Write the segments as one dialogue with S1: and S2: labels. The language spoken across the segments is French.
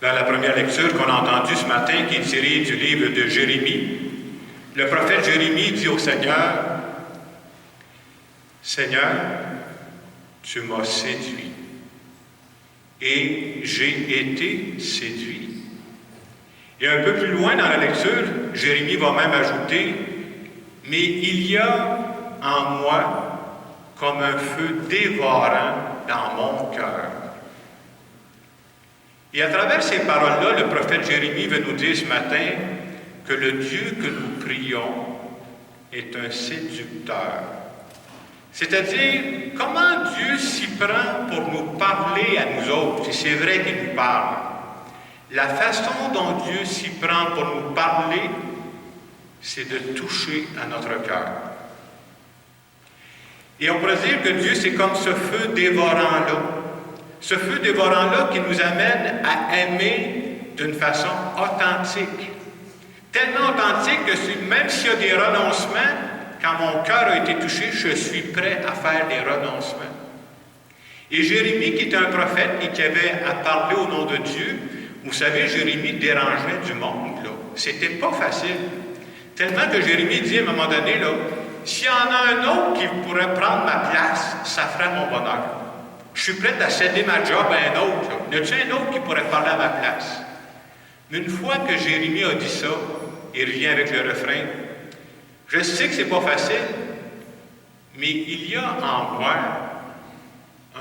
S1: Dans la première lecture qu'on a entendue ce matin, qui est tirée du livre de Jérémie, le prophète Jérémie dit au Seigneur, « Seigneur, tu m'as séduit, et j'ai été séduit. » Et un peu plus loin dans la lecture, Jérémie va même ajouter, « Mais il y a en moi comme un feu dévorant dans mon cœur. » Et à travers ces paroles-là, le prophète Jérémie veut nous dire ce matin que le Dieu que nous prions est un séducteur. C'est-à-dire, comment Dieu s'y prend pour nous parler à nous autres, si c'est vrai qu'il nous parle. La façon dont Dieu s'y prend pour nous parler, c'est de toucher à notre cœur. Et on pourrait dire que Dieu, c'est comme ce feu dévorant-là. Ce feu dévorant-là qui nous amène à aimer d'une façon authentique. Tellement authentique que même s'il y a des renoncements, quand mon cœur a été touché, je suis prêt à faire des renoncements. Et Jérémie, qui est un prophète et qui avait à parler au nom de Dieu, vous savez, Jérémie dérangeait du monde, là. C'était pas facile. Tellement que Jérémie dit à un moment donné, là, s'il y en a un autre qui pourrait prendre ma place, ça ferait mon bonheur. Je suis prêt à céder ma job à un autre. Là. Y a-t-il un autre qui pourrait parler à ma place? Mais une fois que Jérémie a dit ça, il revient avec le refrain. Je sais que c'est pas facile, mais il y a en moi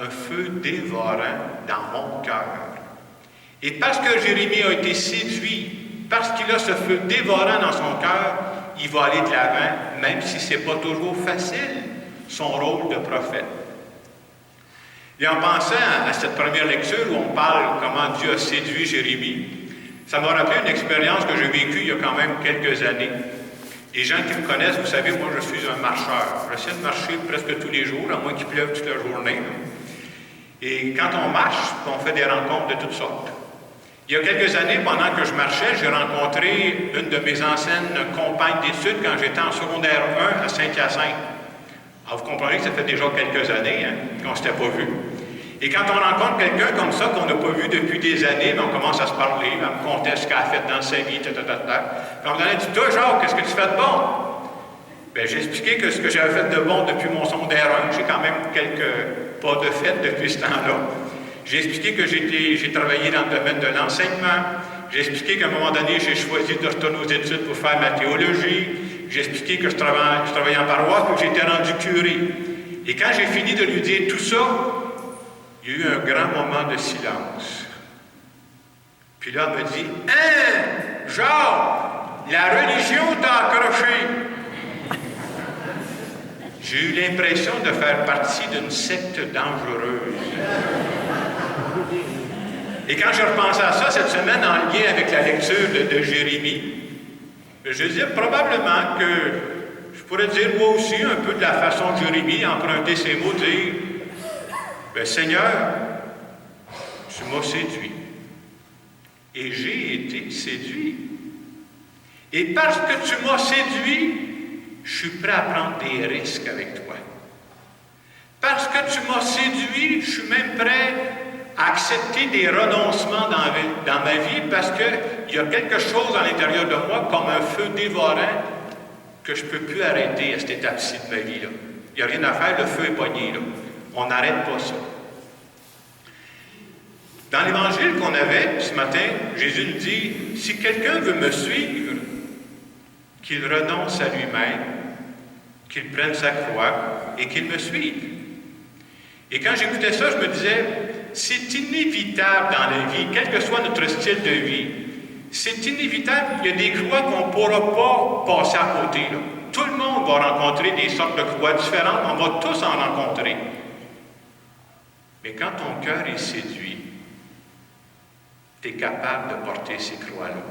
S1: un feu dévorant dans mon cœur. Et parce que Jérémie a été séduit, parce qu'il a ce feu dévorant dans son cœur, il va aller de l'avant, même si ce n'est pas toujours facile, son rôle de prophète. Et en pensant à cette première lecture où on parle comment Dieu a séduit Jérémie, ça m'a rappelé une expérience que j'ai vécue il y a quand même quelques années. Les gens qui me connaissent, vous savez, moi je suis un marcheur. J'essaie de marcher presque tous les jours, à moins qu'il pleuve toute la journée. Et quand on marche, on fait des rencontres de toutes sortes. Il y a quelques années, pendant que je marchais, j'ai rencontré une de mes anciennes compagnes d'études quand j'étais en secondaire 1 à Saint-Hyacinthe. Alors, vous comprenez que ça fait déjà quelques années qu'on ne s'était pas vu. Et quand on rencontre quelqu'un comme ça, qu'on n'a pas vu depuis des années, on commence à se parler, elle me contait ce qu'elle a fait dans sa vie, Puis on me dit, toi, Jacques, qu'est-ce que tu fais de bon? Bien, j'ai expliqué que ce que j'avais fait de bon depuis mon secondaire 1, j'ai quand même quelques pas de fait depuis ce temps-là. J'ai expliqué que j'ai travaillé dans le domaine de l'enseignement. J'ai expliqué qu'à un moment donné, j'ai choisi de retourner aux études pour faire ma théologie. J'ai expliqué que je travaillais en paroisse et que j'étais rendu curé. Et quand j'ai fini de lui dire tout ça, il y a eu un grand moment de silence. Puis là, elle me dit, « Hein, Jacques, la religion t'a accroché. » J'ai eu l'impression de faire partie d'une secte dangereuse. Et quand je repensais à ça cette semaine en lien avec la lecture de Jérémie, je disais probablement que je pourrais dire moi aussi un peu de la façon de Jérémie, emprunter ces mots, dire « Ben Seigneur, tu m'as séduit. Et j'ai été séduit. Et parce que tu m'as séduit, je suis prêt à prendre des risques avec toi. Parce que tu m'as séduit, je suis même prêt à accepter des renoncements dans ma vie parce qu'il y a quelque chose à l'intérieur de moi comme un feu dévorant que je ne peux plus arrêter à cette étape-ci de ma vie. Là. Il n'y a rien à faire, le feu est pogné. Là. On n'arrête pas ça. Dans l'évangile qu'on avait ce matin, Jésus nous dit, si quelqu'un veut me suivre, qu'il renonce à lui-même, qu'il prenne sa croix et qu'il me suive. Et quand j'écoutais ça, je me disais, c'est inévitable dans la vie, quel que soit notre style de vie, c'est inévitable, il y a des croix qu'on ne pourra pas passer à côté. Là. Tout le monde va rencontrer des sortes de croix différentes, on va tous en rencontrer. Mais quand ton cœur est séduit, tu es capable de porter ces croix-là.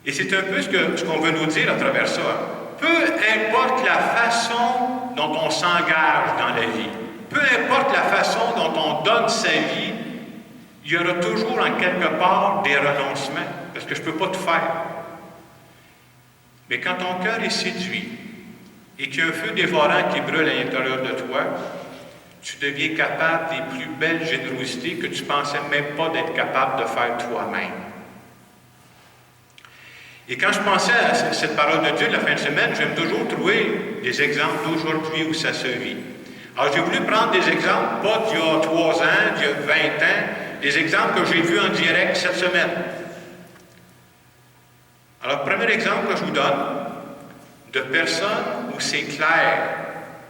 S1: Et c'est un peu ce qu'on veut nous dire à travers ça. Peu importe la façon dont on s'engage dans la vie, peu importe la façon dont on donne sa vie, il y aura toujours en quelque part des renoncements, parce que je ne peux pas tout faire. Mais quand ton cœur est séduit et qu'il y a un feu dévorant qui brûle à l'intérieur de toi, Tu deviens capable des plus belles générosités que tu ne pensais même pas d'être capable de faire toi-même. Et quand je pensais à cette parole de Dieu de la fin de semaine, j'aime toujours trouver des exemples d'aujourd'hui où ça se vit. Alors, j'ai voulu prendre des exemples, pas d'il y a 3 ans, d'il y a 20 ans, des exemples que j'ai vus en direct cette semaine. Alors, premier exemple que je vous donne, de personnes où c'est clair,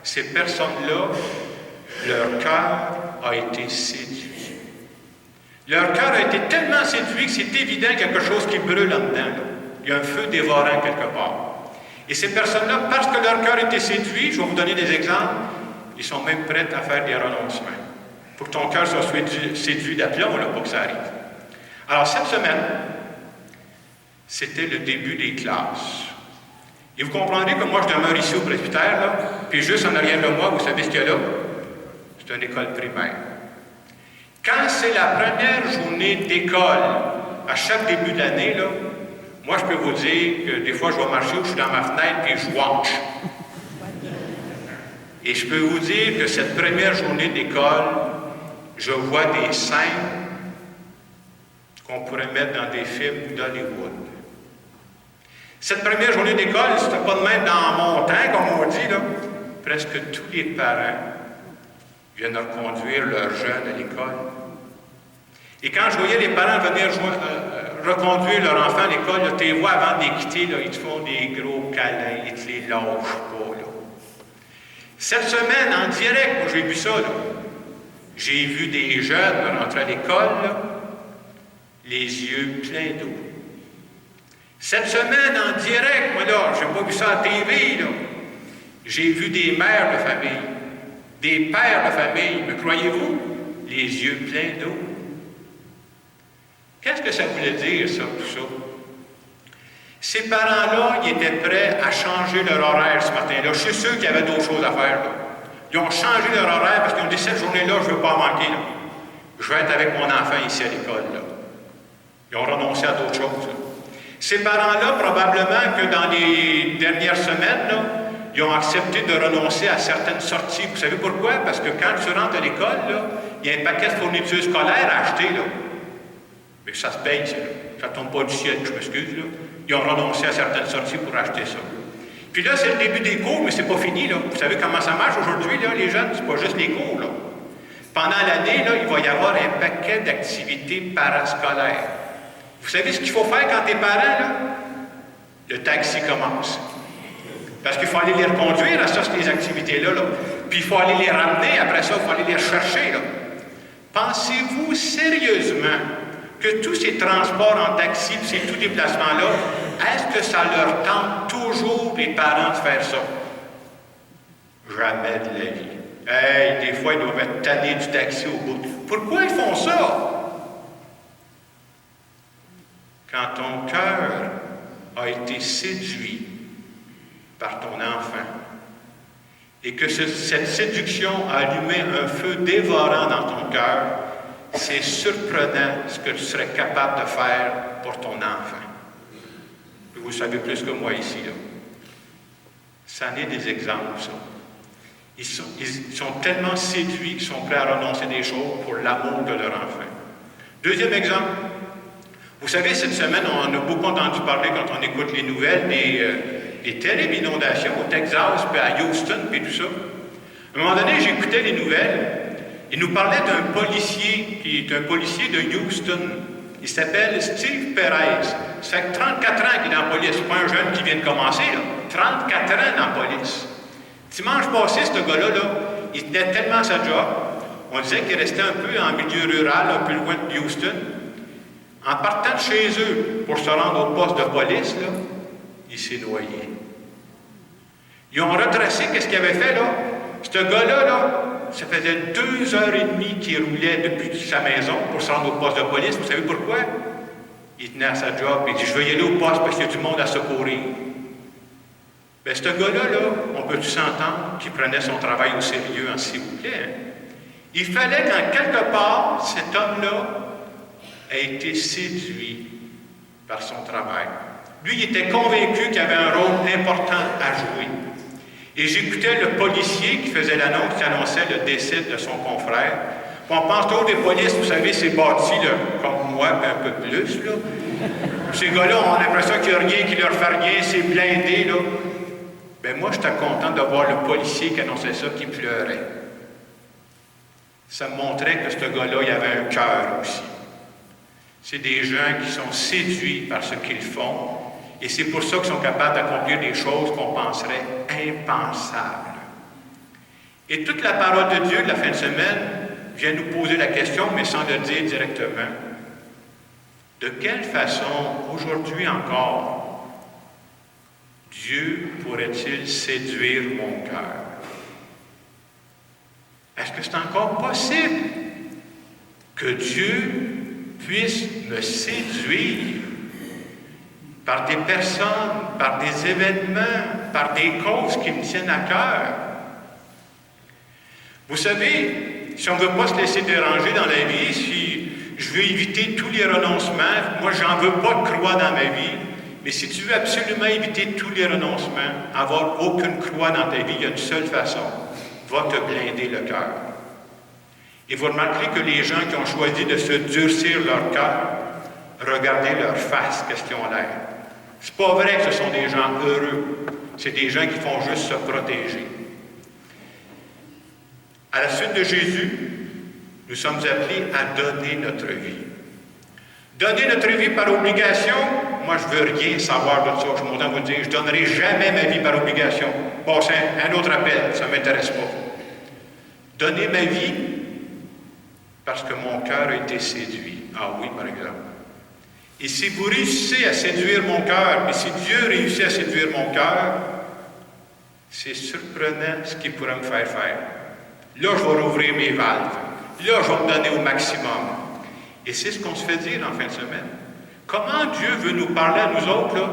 S1: ces personnes-là, leur cœur a été séduit. Leur cœur a été tellement séduit que c'est évident quelque chose qui brûle en dedans. Là. Il y a un feu dévorant quelque part. Et ces personnes-là, parce que leur cœur a été séduit, je vais vous donner des exemples, ils sont même prêts à faire des renoncements. Pour que ton cœur soit séduit d'aplomb, là, pour que ça arrive. Alors, cette semaine, c'était le début des classes. Et vous comprendrez que moi, je demeure ici au presbytère, là, puis juste en arrière de moi, vous savez ce qu'il y a là? C'est une école primaire. Quand c'est la première journée d'école, à chaque début de l'année, là, moi, je peux vous dire que des fois, je vais marcher où je suis dans ma fenêtre et je watch. Et je peux vous dire que cette première journée d'école, je vois des scènes qu'on pourrait mettre dans des films d'Hollywood. Cette première journée d'école, c'était pas de même dans mon temps, comme on dit, là. Presque tous les parents viennent reconduire leurs jeunes à l'école. Et quand je voyais les parents venir reconduire leur enfant à l'école, tu les vois avant de les quitter, là, ils te font des gros câlins, ils te les lâchent pas. Là. Cette semaine, en direct, moi j'ai vu ça. Là. J'ai vu des jeunes rentrer à l'école, là, les yeux pleins d'eau. Cette semaine, en direct, moi là, j'ai pas vu ça à la TV, là. J'ai vu des mères de famille, des pères de famille, me croyez-vous, les yeux pleins d'eau. Qu'est-ce que ça voulait dire, ça, tout ça? Ces parents-là, ils étaient prêts à changer leur horaire ce matin-là. Je suis sûr qu'il y avait d'autres choses à faire, là. Ils ont changé leur horaire parce qu'ils ont dit, cette journée-là, je ne veux pas manquer, là. Je vais être avec mon enfant ici à l'école, là. Ils ont renoncé à d'autres choses, là. Ces parents-là, probablement que dans les dernières semaines, là, ils ont accepté de renoncer à certaines sorties. Vous savez pourquoi? Parce que quand tu rentres à l'école, là, il y a un paquet de fournitures scolaires à acheter, là. Mais ça se paye, ça. Ça ne tombe pas du ciel, je m'excuse, là. Ils ont renoncé à certaines sorties pour acheter ça. Puis là, c'est le début des cours, mais c'est pas fini, là. Vous savez comment ça marche aujourd'hui, là, les jeunes? C'est pas juste les cours, là. Pendant l'année, là, il va y avoir un paquet d'activités parascolaires. Vous savez ce qu'il faut faire quand t'es parent, là? Le taxi commence. Parce qu'il faut aller les reconduire à ça, ces activités-là, là. Puis il faut aller les ramener, après ça, il faut aller les chercher, là. Pensez-vous sérieusement que tous ces transports en taxi, ces tout déplacements-là, est-ce que ça leur tente toujours, les parents, de faire ça? Jamais de la vie. Hey, des fois, ils doivent être tannés du taxi au bout. Pourquoi ils font ça? Quand ton cœur a été séduit par ton enfant et que cette séduction a allumé un feu dévorant dans ton cœur, c'est surprenant ce que tu serais capable de faire pour ton enfant. Vous savez plus que moi ici, là. Ça en est des exemples, ça. Ils sont tellement séduits qu'ils sont prêts à renoncer des choses pour l'amour de leur enfant. Deuxième exemple. Vous savez, cette semaine, on a beaucoup entendu parler quand on écoute les nouvelles des terribles inondations au Texas, puis à Houston, puis tout ça. À un moment donné, j'écoutais les nouvelles. Il nous parlait d'un policier qui est un policier de Houston. Il s'appelle Steve Perez. Ça fait 34 ans qu'il est dans la police. C'est pas un jeune qui vient de commencer, là. 34 ans dans la police. Dimanche passé, ce gars-là, là, il tenait tellement à sa job. On disait qu'il restait un peu en milieu rural, un peu loin de Houston. En partant de chez eux pour se rendre au poste de police, là, il s'est noyé. Ils ont retracé qu'est-ce qu'il avait fait, là. Ce gars-là, là, ça faisait 2h30 qu'il roulait depuis sa maison pour se rendre au poste de police. Vous savez pourquoi? Il tenait à sa job et il dit, je veux y aller au poste parce qu'il y a du monde à secourir. Bien, ce gars-là, là, on peut-tu s'entendre qu'il prenait son travail au sérieux, hein, s'il vous plaît? Hein? Il fallait qu'en quelque part, cet homme-là a été séduit par son travail. Lui, il était convaincu qu'il avait un rôle important à jouer. Et j'écoutais le policier qui faisait l'annonce, qui annonçait le décès de son confrère. Puis on pense toujours des polices, vous savez, c'est bâti, là, comme moi, un peu plus, là. Ces gars-là ont l'impression qu'il n'y a rien qui leur fait rien, c'est blindé, là. Ben moi, j'étais content de voir le policier qui annonçait ça, qui pleurait. Ça me montrait que ce gars-là, il avait un cœur aussi. C'est des gens qui sont séduits par ce qu'ils font, et c'est pour ça qu'ils sont capables d'accomplir des choses qu'on penserait impensables. Et toute la parole de Dieu de la fin de semaine vient nous poser la question, mais sans le dire directement. De quelle façon, aujourd'hui encore, Dieu pourrait-il séduire mon cœur? Est-ce que c'est encore possible que Dieu puisse me séduire par des personnes, par des événements, par des causes qui me tiennent à cœur? Vous savez, si on ne veut pas se laisser déranger dans la vie, si je veux éviter tous les renoncements, moi j'en veux pas de croix dans ma vie, mais si tu veux absolument éviter tous les renoncements, avoir aucune croix dans ta vie, il y a une seule façon, va te blinder le cœur. Et vous remarquerez que les gens qui ont choisi de se durcir leur cœur, regardez leur face, qu'est-ce qu'ils ont l'air. C'est pas vrai que ce sont des gens heureux, c'est des gens qui font juste se protéger. À la suite de Jésus, nous sommes appelés à donner notre vie. Donner notre vie par obligation, moi je ne veux rien savoir de ça. Je m'entends vous dire, je ne donnerai jamais ma vie par obligation. Bon, c'est un autre appel, ça ne m'intéresse pas. Donner ma vie parce que mon cœur a été séduit. Ah oui, par exemple. Et si vous réussissez à séduire mon cœur, et si Dieu réussit à séduire mon cœur, c'est surprenant ce qu'il pourrait me faire faire. Là, je vais rouvrir mes valves. Là, je vais me donner au maximum. Et c'est ce qu'on se fait dire en fin de semaine. Comment Dieu veut nous parler à nous autres, là?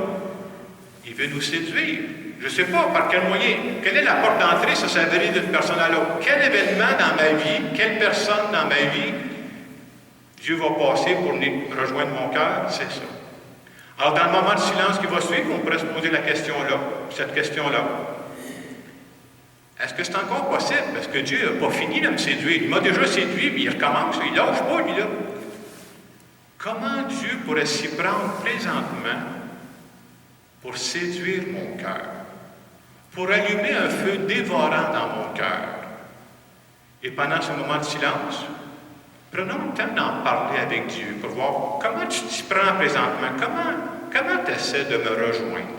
S1: Il veut nous séduire. Je ne sais pas par quel moyen. Quelle est la porte d'entrée sur sa vie d'une personne à l'autre? Quel événement dans ma vie, quelle personne dans ma vie, Dieu va passer pour rejoindre mon cœur? C'est ça. Alors, dans le moment de silence qui va suivre, on pourrait se poser la question-là, cette question-là. Est-ce que c'est encore possible? Parce que Dieu n'a pas fini de me séduire. Il m'a déjà séduit, mais il recommence. Il lâche pas, lui, là. Comment Dieu pourrait s'y prendre présentement pour séduire mon cœur? Pour allumer un feu dévorant dans mon cœur? Et pendant ce moment de silence, prenons le temps d'en parler avec Dieu pour voir comment tu t'y prends présentement. Comment tu essaies de me rejoindre?